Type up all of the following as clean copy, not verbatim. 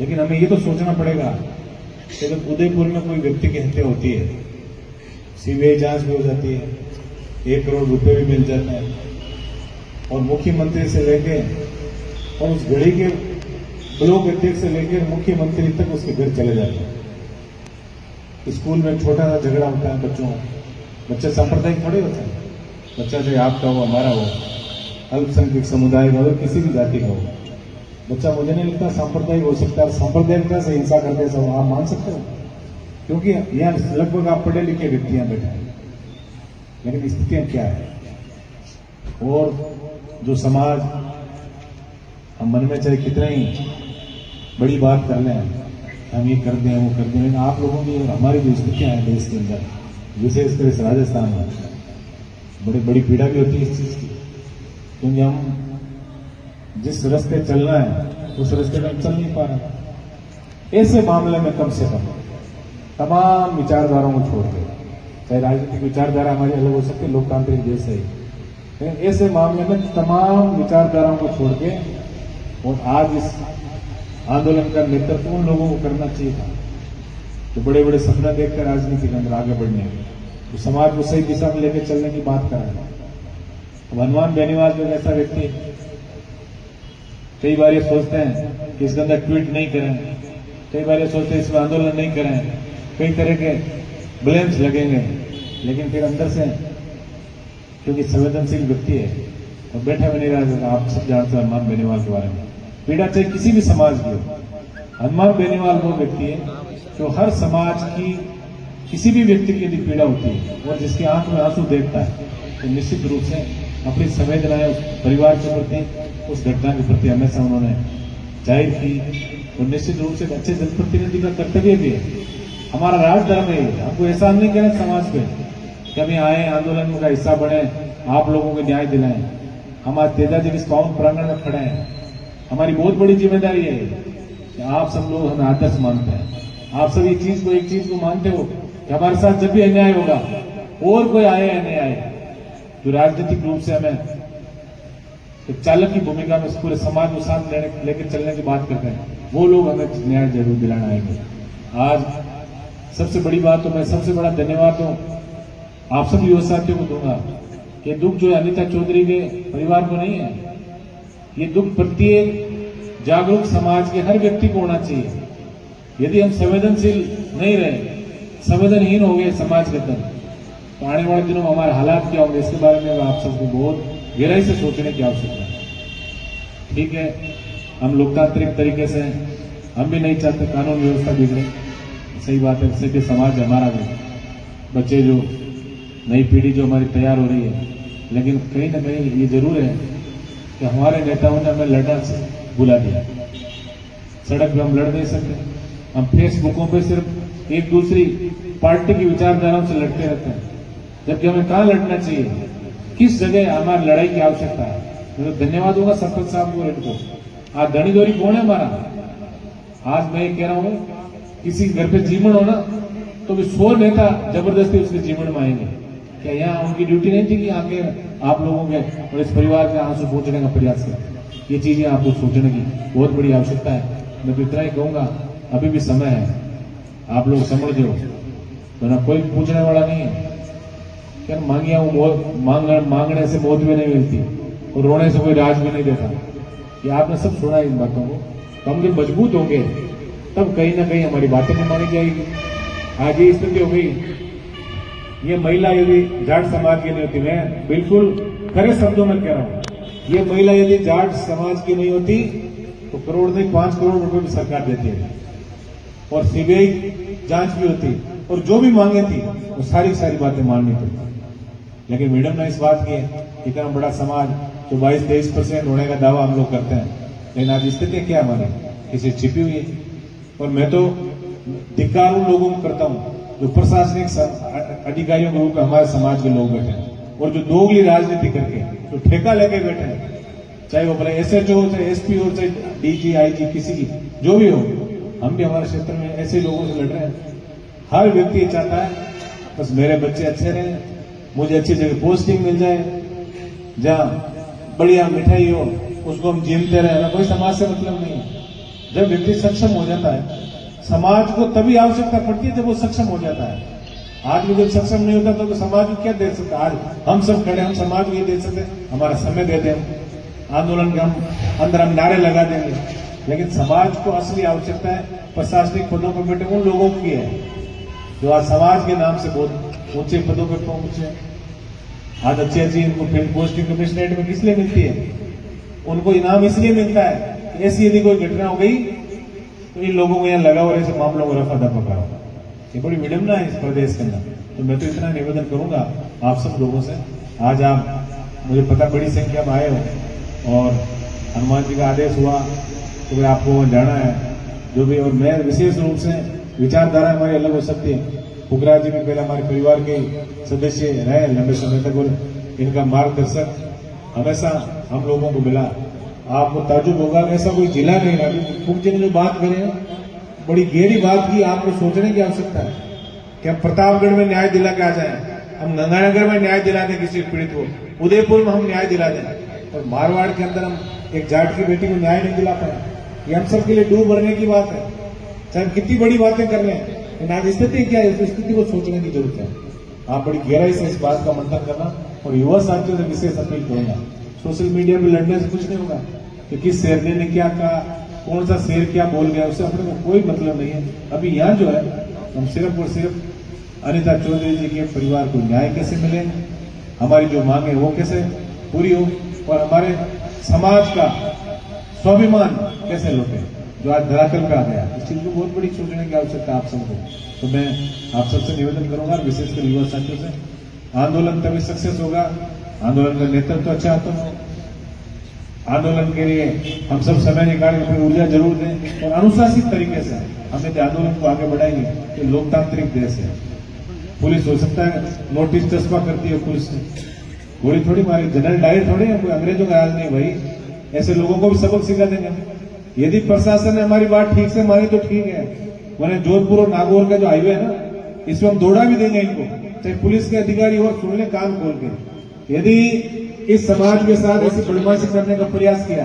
लेकिन हमें ये तो सोचना पड़ेगा कि जब उदयपुर में कोई व्यक्ति की हत्या होती है, सीबीआई जांच भी हो जाती है, 1 करोड़ रुपए भी मिल जाते हैं, और मुख्यमंत्री से लेके और उस घड़ी के ब्लॉक अध्यक्ष से लेकर मुख्यमंत्री तक उसके घर चले जाते हैं। स्कूल में छोटा सा झगड़ा होता है बच्चे सांप्रदायिक थोड़े होते हैं। बच्चा चाहे आपका हो, हमारा हो, अल्पसंख्यक समुदाय का हो, किसी भी जाति का हो, बच्चा मुझे नहीं लगता सांप्रदायिक हो सकता है। सांप्रदायिकता से हिंसा करते सब आप मान सकते हो? क्योंकि यहाँ लगभग आप पढ़े लिखे व्यक्ति यहाँ बैठे हैं, लेकिन स्थितियां क्या है? और जो समाज हम मन में चाहे कितना ही बड़ी बात कर लें, हम ये कर दें वो कर दें, लेकिन आप लोगों की हमारी जो स्थितियां हैं देश के अंदर, विशेषकर इस राजस्थान में, बड़ी बड़ी पीड़ा भी होती है इस चीज की। क्योंकि हम जिस रास्ते चलना है उस रास्ते में हम चल नहीं पा रहे। ऐसे मामले में कम से कम तमाम विचारधाराओं को छोड़ के, चाहे राजनीतिक विचारधारा हमारी अलग हो सकती है, लोकतांत्रिक देश है, लेकिन ऐसे मामले में तमाम विचारधाराओं को छोड़ के, और आज इस आंदोलन का नेतृत्व उन लोगों को करना चाहिए था जो बड़े बड़े सपना देखकर राजनीति के अंदर आगे बढ़ने, तो समाज को सही दिशा में लेकर चलने की बात कर रहे हैं। अब हनुमान बेनीवाल जो ऐसा व्यक्ति, कई बार ये सोचते हैं कि इसके अंदर ट्वीट नहीं करें, कई बार ये सोचते हैं इसमें आंदोलन नहीं करें, कई तरह के ब्लेम्स लगेंगे, लेकिन फिर अंदर से क्योंकि संवेदनशील व्यक्ति है और बैठा भी नहीं रहा। आप सब जानते हैं हनुमान बेनीवाल के बारे में, पीड़ा चाहे किसी भी समाज की हो, हनुमान बेनीवाल वो व्यक्ति है जो हर समाज की किसी भी व्यक्ति की यदि पीड़ा होती है और जिसकी आंख में आंसू देखता है, तो निश्चित रूप से अपनी संवेदनाएं उस परिवार के प्रति, उस घटना के प्रति हमेशा उन्होंने जाहिर की, और निश्चित रूप से अच्छे जनप्रतिनिधि का कर्तव्य भी है। हमारा राजधर्म है, हमको एहसान नहीं करें समाज पे कि हम आए आंदोलन का हिस्सा बने, आप लोगों को न्याय दिलाएं। हम आज तेजाजी के पावन प्रांगण में खड़े हैं, हमारी बहुत बड़ी जिम्मेदारी है कि आप सब लोग हमें आदर्श मानते हैं, आप सब एक चीज को मानते हो कि हमारे साथ जब भी अन्याय होगा, और कोई आए या नहीं आए, जो राजनीतिक रूप से हमें एक चालक की भूमिका में पूरे समाज को साथ लेकर चलने की बात करते हैं, वो लोग हमें न्याय जरूर दिलाना आएंगे। आज सबसे बड़ी बात, तो मैं सबसे बड़ा धन्यवाद तो आप सब युवा साथियों को दूंगा कि दुख जो अनिता चौधरी के परिवार को नहीं है, ये दुख प्रत्येक जागरूक समाज के हर व्यक्ति को होना चाहिए। यदि हम संवेदनशील नहीं रहे, संवेदनहीन हो गए समाज के अंदर, तो आने वाले दिनों में हमारे हालात क्या होंगे, इसके बारे में आप सबको बहुत गहराई से सोचने की आवश्यकता है। ठीक है, हम लोकतांत्रिक तरीके से, हम भी नहीं चाहते कानून व्यवस्था बिगड़े, सही बात है, सभ्य समाज हमारा भी, बच्चे जो नई पीढ़ी जो हमारी तैयार हो रही है, लेकिन कहीं ना कहीं ये जरूर है कि हमारे नेताओं ने हमें लड़ना बुला दिया। सड़क पे हम लड़ नहीं सकते, हम फेसबुकों पे सिर्फ एक दूसरी पार्टी की विचारधाराओं से लड़ते रहते हैं, जबकि हमें कहाँ लड़ना चाहिए, किस जगह हमारी लड़ाई की आवश्यकता है। मैं तो धन्यवाद दूंगा सरपंच साहब को, रेड को। आज धनी दोरी कौन है हमारा? आज मैं ये कह रहा हूं, किसी घर पे जीवन हो ना, तो भी 100 नेता जबरदस्ती उसके जीवन में आएंगे। क्या यहाँ उनकी ड्यूटी नहीं थी कि आके आप लोगों के और इस परिवार के आंसू पहुंचने का प्रयास करें? ये चीजें आपको सोचने की बहुत बड़ी आवश्यकता है। मैं तो इतना ही कहूंगा, अभी भी समय है, आप लोग समझ हो, तो ना कोई पूछने वाला नहीं है। क्या मांगिया मांगने से मौत भी नहीं मिलती और रोने से कोई राज भी नहीं देता। ये आपने सब सुना इन बातों को। तो हम जब मजबूत होंगे तब कहीं ना कहीं हमारी बातें नहीं मानी जाएगी। आज ये स्थिति हो गई, ये महिला यदि जाट समाज की नहीं होती, मैं बिल्कुल खरे शब्दों में कह रहा हूं, ये महिला यदि जाट समाज की नहीं होती तो करोड़ नहीं 5 करोड़ रुपए भी सरकार देती है और सीबीआई जांच भी होती और जो भी मांगे थी वो सारी सारी माननी पड़ती। लेकिन मैडम ने इस बात की, इतना बड़ा समाज जो 22-23% होने का दावा हम लोग करते हैं, लेकिन आज स्थिति क्या हमारी किसी छिपी हुई है। और मैं तो धिक्कार उन लोगों को करता हूं जो प्रशासनिक अधिकारियों के रूप में हमारे समाज के लोग बैठे हैं और जो दोगली राजनीति करके जो ठेका लेके बैठे हैं, चाहे वो भले SHO हो, चाहे SP हो, चाहे DG IG किसी की जो भी हो, हम भी हमारे क्षेत्र में ऐसे लोगों से लड़ रहे हैं। हर व्यक्ति चाहता है बस मेरे बच्चे अच्छे रहें, मुझे अच्छी जगह पोस्टिंग मिल जाए, जहां बढ़िया मिठाई हो उसको हम जीमते रहे, कोई समाज से मतलब नहीं है। जब व्यक्ति सक्षम हो जाता है, समाज को तभी आवश्यकता पड़ती है जब वो सक्षम हो जाता है। आज भी जब सक्षम नहीं होता तो समाज को क्या दे सकता? आज हम सब खड़े, हम समाज को ये दे सकते, हमारा समय दे दें, आंदोलन के हम अंदर हम नारे लगा देंगे, लेकिन समाज को असली आवश्यकता है प्रशासनिक पदों पर बैठे उन लोगों की है जो आज समाज के नाम से बहुत ऊंचे पदों पर पहुंचे। आज अच्छी इनको फील्ड पोस्टिंग कमिश्नरेट में किस लिए मिलती है? उनको इनाम इसलिए मिलता है कि ऐसी यदि कोई घटना हो गई तो इन लोगों को यहाँ लगा और ऐसे मामलों को रफा दफा करो। ये बड़ी विडंबना है इस प्रदेश के अंदर। तो मैं तो इतना निवेदन करूंगा आप सब लोगों से, आज आप मुझे पता बड़ी संख्या में आए हो और हनुमान जी का आदेश हुआ तो आपको वहां जाना है जो भी। और मैं विशेष रूप से, विचारधारा हमारी अलग हो सकती है, फुकरा जी भी पहले हमारे परिवार के सदस्य रहे लंबे समय तक और इनका मार्गदर्शक हमेशा हम लोगों को मिला। आपको ताजुब होगा, ऐसा कोई जिला नहीं रहा। फुक जी ने जो बात करी बड़ी गहरी बात की, आपको सोचने की आवश्यकता है कि हम प्रतापगढ़ में न्याय दिला के आ जाए, हम गंगानगर में न्याय दिला दें किसी पीड़ित को, उदयपुर में हम न्याय दिला दें, और मारवाड़ के अंदर हम एक जाट की बेटी को न्याय नहीं दिला पाए। ये हम सबके लिए डूब भरने की बात है, चाहे कितनी बड़ी बातें कर रहे हैं, लेकिन आज स्थिति क्या है, उस स्थिति को सोचने की जरूरत है। आप बड़ी गहराई से इस बात का मंथन करना, और युवा साथियों से विशेष अपील करूंगा, सोशल मीडिया में लड़ने से कुछ नहीं होगा कि किस शेरनी ने क्या कहा, कौन सा शेर क्या बोल गया, उससे अपने को कोई मतलब नहीं है। अभी यहाँ जो है हम सिर्फ और सिर्फ अनिता चौधरी जी के परिवार को न्याय कैसे मिले, हमारी जो मांग है वो कैसे पूरी हो, और हमारे समाज का स्वाभिमान कैसे लौटे जो आज धरातल पे आ गया। इस चीज को बहुत बड़ी सोचने की आवश्यकता आप सबको। तो मैं आप सबसे निवेदन करूंगा, विशेषकर युवा साथियों से, आंदोलन तभी सक्सेस होगा, आंदोलन का नेतृत्व अच्छा आता हो, आंदोलन के लिए हम सब समय निकाल के अपनी ऊर्जा जरूर दें और अनुशासित तरीके से हम यदि आंदोलन को आगे बढ़ाएंगे तो लोकतांत्रिक देश है। पुलिस हो सकता है नोटिस चस्पा करती है, पुलिस ने गोली थोड़ी मारी, जनरल डायर थोड़ी है, कोई अंग्रेजों का राज नहीं भाई। ऐसे लोगों को भी सबक सिखा देंगे। यदि प्रशासन ने हमारी बात ठीक से मानी तो ठीक है, वरना जोधपुर और नागौर का जो हाईवे है ना, इसमें हम दौड़ा भी देंगे इनको, चाहे पुलिस के अधिकारी और सुन ले कान खोल के। यदि इस समाज के साथ ऐसी बदमाशी करने का प्रयास किया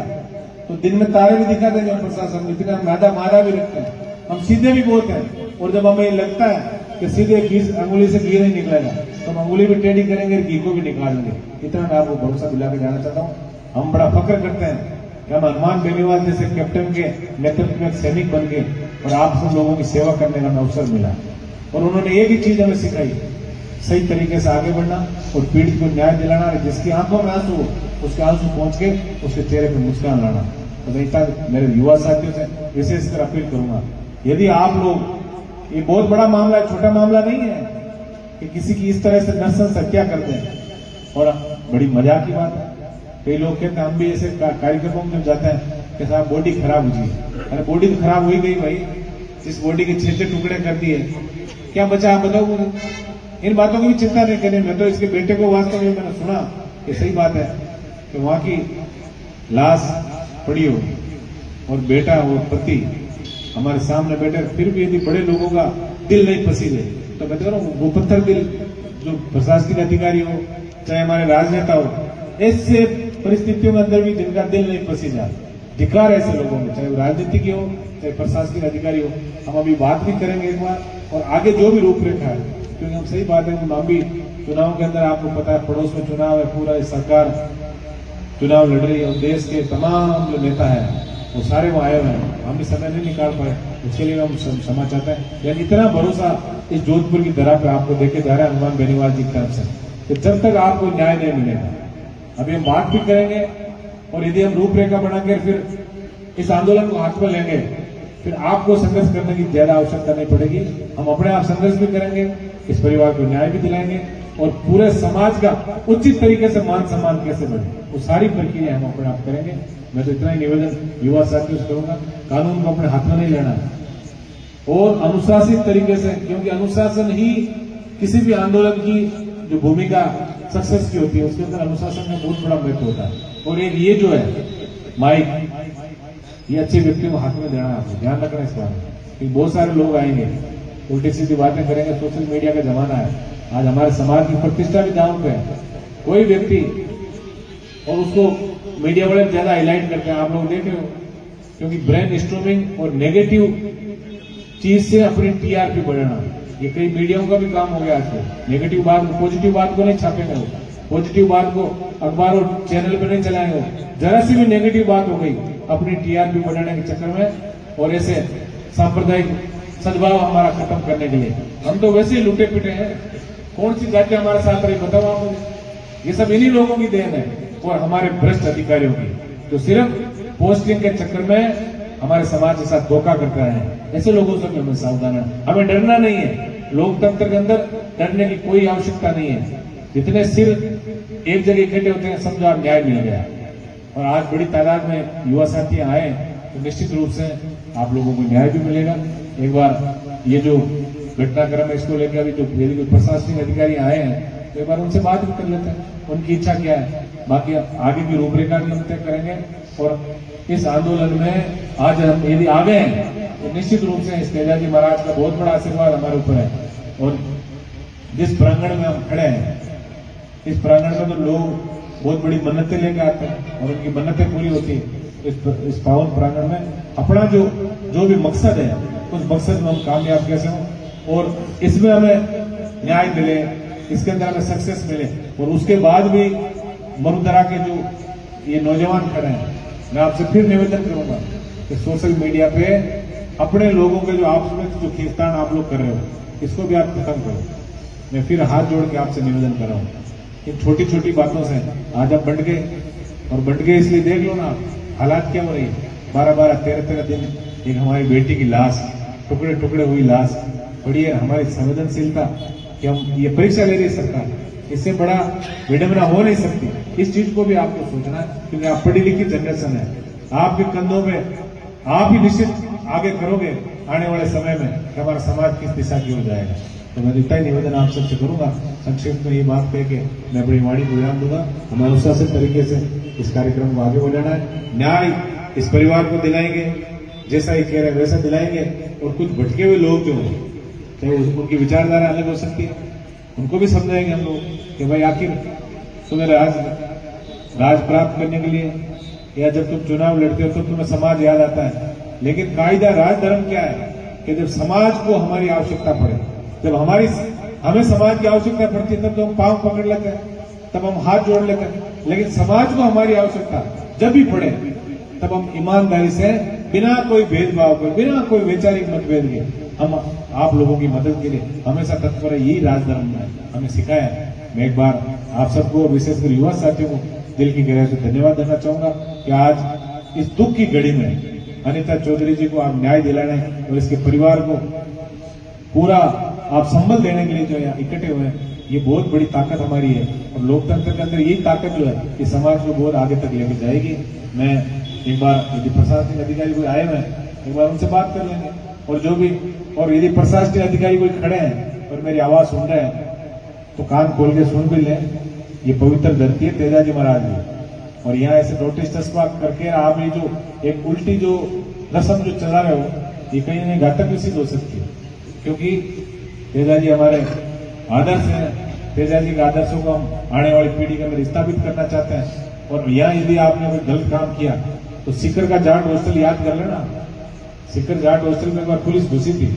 तो दिन में तारे भी दिखा देंगे प्रशासन, इतना मादा मारा भी रखते हैं, हम सीधे भी बहुत हैं। और जब हमें लगता है कि सीधे अंगुली से घी नहीं निकलेगा तो हम अंगुली भी टेढ़ी करेंगे, घी को भी निकाल देंगे। इतना मैं आपको भरोसा दिला के जाना चाहता हूँ। हम बड़ा फक्र करते हैं कि हम हनुमान बेनीवाल जैसे कैप्टन के नेतृत्व में सैनिक बन गए और आप सब लोगों की सेवा करने का अवसर मिला। और उन्होंने एक ही चीज हमें सिखाई, सही तरीके से आगे बढ़ना और पीड़ित को न्याय दिलाना, जिसकी आंखों में आंसू हो उसके आंसू पहुंच के उसके चेहरे पर मुस्कान लाना। तो मैं मेरे युवा साथियों से विशेषकर अपील करूंगा, यदि आप लोग, ये बहुत बड़ा मामला है, छोटा मामला नहीं है कि किसी की इस तरह से नरसंस हत्या करते हैं। और बड़ी मजाक की बात है, कई लोग कहते हैं, हम भी ऐसे कार्यक्रमों में जब जाते हैं कि साहब बॉडी खराब हो जी, अरे बॉडी तो खराब हो ही गई भाई, इस बॉडी के 6 टुकड़े कर दिए, क्या बचा आप बताओ मुझे। इन बातों की भी चिंता नहीं करनी। मैं तो इसके बेटे को वास्तव में मैंने सुना कि सही बात है कि वहां की लाश पड़ी हो और बेटा और पति हमारे सामने बैठे, फिर भी यदि बड़े लोगों का दिल नहीं पसीजे तो मैं कह रहा हूँ वो पत्थर दिल जो प्रशासनिक अधिकारी हो चाहे हमारे राजनेता हो, ऐसे परिस्थितियों के अंदर भी जिनका दिल नहीं पसीजा, धिक्कार ऐसे लोगों में, चाहे वो राजनीतिक हो चाहे प्रशासनिक अधिकारी हो। हम अभी बात भी करेंगे एक बार, और आगे जो भी रूपरेखा है, क्योंकि हम सही बात है कि हम भी चुनाव के अंदर, आपको पता है पड़ोस में चुनाव है, पूरा सरकार चुनाव लड़ रही है और देश के तमाम जो नेता है वो सारे वो आए हुए हैं, हम भी समय नहीं निकाल पाए, उसके लिए हम क्षमा चाहते हैं। यानी इतना भरोसा इस जोधपुर की तरह पे आपको देके जा रहा है हनुमान बेनीवाल जी की तरफ से, कि जब तक आपको न्याय नहीं मिलेगा। अभी हम बात भी करेंगे, और यदि हम रूपरेखा बनाकर फिर इस आंदोलन को हाथ में लेंगे, फिर आपको संघर्ष करने की ज्यादा आवश्यकता नहीं पड़ेगी। हम अपने आप संघर्ष भी करेंगे, इस परिवार को न्याय भी दिलाएंगे, और पूरे समाज का उचित तरीके से मान सम्मान कैसे बढ़े वो सारी प्रक्रिया हम अपने आप करेंगे। मैं तो इतना ही निवेदन युवा साथियों से करूंगा, कानून को अपने हाथ में नहीं लेना है और अनुशासित तरीके से, क्योंकि अनुशासन ही किसी भी आंदोलन की जो भूमिका सक्सेस की होती है उसके अंदर अनुशासन में बहुत बड़ा महत्व होता है। और एक ये जो है माइक, ये अच्छे व्यक्तियों को हाथ में देना है, आपको ध्यान रखना है इस बारे में, क्योंकि बहुत सारे लोग आएंगे उल्टी सीधी बातें करेंगे। सोशल मीडिया का जमाना है, आज हमारे समाज की प्रतिष्ठा भी दांव पे है। कोई व्यक्ति और उसको मीडिया वाले ज्यादा हाईलाइट करते हैं, आप लोग देख रहे हो क्योंकि ब्रेन स्ट्रोमिंग और नेगेटिव चीज से अपनी टीआरपी बढ़ाना, ये कई मीडियाओं का भी काम हो गया आजकल। नेगेटिव बात, पॉजिटिव बात को नहीं छापेंगे वो, पॉजिटिव बात को अखबार और चैनल पर नहीं चलाएंगे। जरा सी भी नेगेटिव बात हो गई अपनी टीआरपी बढ़ाने के चक्कर में और ऐसे सांप्रदायिक सद्भाव हमारा खत्म करने के लिए। हम तो वैसे ही लूटे पिटे हैं, कौन सी जाति हमारे साथ रही बताओ आप मुझे। ये सब इन्हीं लोगों की देन है और हमारे भ्रष्ट अधिकारियों की, जो सिर्फ पोस्टिंग के चक्कर में हमारे समाज के साथ धोखा करता है। ऐसे लोगों से भी हमें सावधान है, हमें डरना नहीं है। लोकतंत्र के अंदर डरने की कोई आवश्यकता नहीं है। जितने सिर एक जगह इकट्ठे होते हैं समझो आप न्याय मिल गया। और आज बड़ी तादाद में युवा साथी आए तो निश्चित रूप से आप लोगों को न्याय भी मिलेगा। एक बार ये जो घटनाक्रम है इसको लेकर अभी जो प्रशासनिक अधिकारी आए हैं तो एक बार उनसे बात भी कर लेते हैं, उनकी इच्छा क्या है। बाकी आगे की रूपरेखा भी हम तय करेंगे। और इस आंदोलन में आज हम यदि आ गए हैं तो निश्चित रूप से इस तेजाजी महाराज का बहुत बड़ा आशीर्वाद हमारे ऊपर है। और जिस प्रांगण में हम खड़े हैं, इस प्रांगण में तो लोग बहुत बड़ी मन्नतें लेकर आते हैं और उनकी मन्नतें पूरी होती है। इस पावन प्रांगण में अपना जो भी मकसद है उस मकसद में हम कामयाब कैसे हों और इसमें हमें न्याय मिले, इसके अंदर हमें सक्सेस मिले। और उसके बाद भी मरुधरा के जो ये नौजवान खड़े हैं, मैं आपसे फिर निवेदन करूंगा कि सोशल मीडिया पे अपने लोगों के जो आपस में जो खींचतान आप लोग कर रहे हो इसको भी आप खत्म करो। मैं फिर हाथ जोड़ के आपसे निवेदन कर रहा हूँ। इन छोटी छोटी बातों से आज आप बंट गए, और बंट गए इसलिए देख लो ना हालात क्या हो रही है। 12-12, 13-13 दिन एक हमारी बेटी की लाश, टुकड़े टुकड़े हुई लाश पड़ी है। हमारी संवेदनशीलता कि हम ये परीक्षा ले रही है सरकार, इससे बड़ा विडंबना हो नहीं सकती। इस चीज को भी आपको सोचना है क्योंकि आप पढ़ी लिखी जनरेशन है। आपके कंधों पे आप ही निश्चित आगे करोगे आने वाले समय में कि हमारा समाज किस दिशा की हो जाएगा। तो मैं इतना ही निवेदन आप सबसे करूंगा। संक्षेप में ये बात कह के मैं अपनी वाणी को विराम दूंगा। हमें अनुशासित तरीके से इस कार्यक्रम को आगे बढ़ाना है। न्याय इस परिवार को दिलाएंगे, जैसा ये कह रहे हैं वैसा दिलाएंगे। और कुछ भटके हुए लोग जो चाहे उनकी विचारधारा अलग हो सकती है, उनको भी समझाएंगे हम लोग कि भाई आखिर तुम्हें राज प्राप्त करने के लिए या जब तुम चुनाव लड़ते हो तो तुम्हें समाज याद आता है। लेकिन कायदा राज धर्म क्या है कि जब समाज को हमारी आवश्यकता पड़े, जब हमें समाज की आवश्यकता पड़ती है तब तो हम पांव पकड़ लेते हैं, तब हम हाथ जोड़ लेते हैं। लेकिन समाज को हमारी आवश्यकता जब भी पड़े तब हम ईमानदारी से बिना कोई भेदभाव के, बिना कोई वैचारिक मतभेद के हम आप लोगों की मदद के लिए हमेशा तत्पर है। यही राजधर्म ने हमें सिखाया है। मैं एक बार आप सबको विशेषकर युवा साथियों को दिल की गहराई से धन्यवाद देना चाहूंगा कि आज इस दुख की घड़ी में अनिता चौधरी जी को आप न्याय दिलाने और इसके परिवार को पूरा आप संबल देने के लिए जो यहाँ इकट्ठे हुए हैं, ये बहुत बड़ी ताकत हमारी है। और लोकतंत्र के अंदर यही ताकत जो है ये समाज को बहुत आगे तक लेकर जाएगी। मैं एक बार यदि प्रशासनिक अधिकारी कोई आए हुए एक बार उनसे बात कर लेंगे। और जो भी और यदि प्रशासनिक अधिकारी कोई खड़े हैं और मेरी आवाज सुन रहे हैं तो कान खोल के सुन भी लें। ये पवित्र धरती है तेजाजी महाराज की, और यहाँ ऐसे नोटिस चस्पा करके आप ये जो एक उल्टी जो रस्म जो चला रहे हो ये कहीं नहीं घातक भी सिद्ध हो सकती है। क्योंकि तेजाजी हमारे आदर्श है, तेजाजी के आदर्शों को हम आने वाली पीढ़ी के अंदर स्थापित करना चाहते हैं। और यहाँ यदि आपने कोई गलत काम किया तो सीकर का जाट हॉस्टल याद कर लेना। सीकर जाट हॉस्टल में एक बार पुलिस घुसी थी,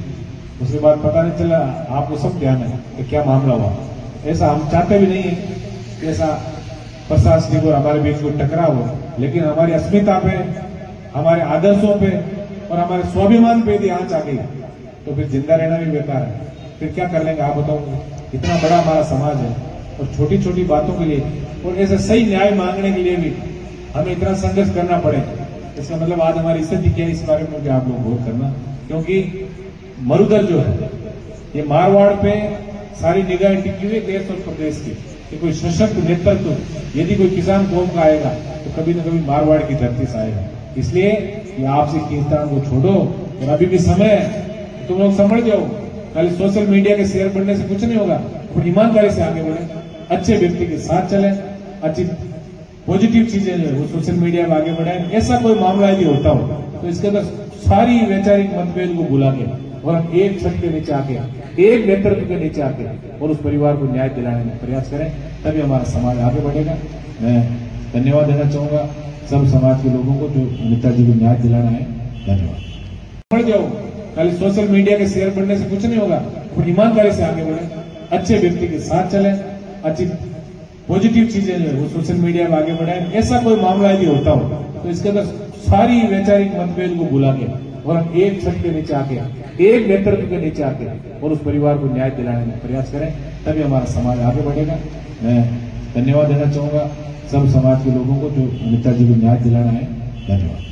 उसके बाद पता नहीं चला, आपको सब ध्यान है कि क्या मामला हुआ। ऐसा हम चाहते भी नहीं है कि ऐसा प्रशासनिक और हमारे बीच कोई टकराव हो, लेकिन हमारी अस्मिता पे, हमारे आदर्शों पे और हमारे स्वाभिमान पे यदि आंच आ गई तो फिर जिंदा रहना भी बेकार है। फिर क्या कर लेंगे आप बताओ। इतना बड़ा हमारा समाज है और छोटी छोटी बातों के लिए और ऐसे सही न्याय मांगने के लिए भी हमें इतना संघर्ष करना पड़े। इसका मतलब आज हमारी स्थिति क्या है इस बारे में आप लोग गौर करना। क्योंकि मरुधर जो है ये मारवाड़ पे सारी निगाहें टिकी हुई देश और प्रदेश की कि कोई सशक्त नेतृत्व यदि कोई किसान कौम का आएगा तो कभी न कभी मारवाड़ की धरती से आएगा। इसलिए ये आपसे खींचतान को छोड़ो और अभी भी समय है, तुम लोग समझ जाओ। खाली सोशल मीडिया के शेयर बढ़ने से कुछ नहीं होगा। अपनी ईमानदारी से आगे बढ़े, अच्छे व्यक्ति के साथ चले, अच्छी पॉजिटिव चीजें जो है वो सोशल मीडिया में आगे बढ़ाए। ऐसा कोई मामला यदि होता हो तो इसके अंदर सारी वैचारिक मतभेद को भुला के और हम एक छत के नीचे आके, एक नेतृत्व के नीचे आके और उस परिवार को न्याय दिलाने का प्रयास करें, तभी हमारा समाज आगे बढ़ेगा। मैं धन्यवाद देना चाहूंगा सब समाज के लोगों को जो अमिता जी को न्याय दिलाना है। धन्यवाद। बढ़ जाओ, खाली सोशल मीडिया के शेयर बढ़ने से कुछ नहीं होगा। अपनी ईमानदारी से आगे बढ़े, अच्छे व्यक्ति के साथ चले, अच्छी पॉजिटिव चीजें जो है वो सोशल मीडिया में आगे बढ़ाए। ऐसा कोई मामला यदि होता हो तो इसके अंदर सारी वैचारिक मतभेद को भुला के और हम एक छत के नीचे आके, एक नेतृत्व के नीचे आके और उस परिवार को न्याय दिलाने का प्रयास करें, तभी हमारा समाज आगे बढ़ेगा। मैं धन्यवाद देना चाहूंगा सब समाज के लोगों को जो अमिता जी को न्याय दिलाना है। धन्यवाद।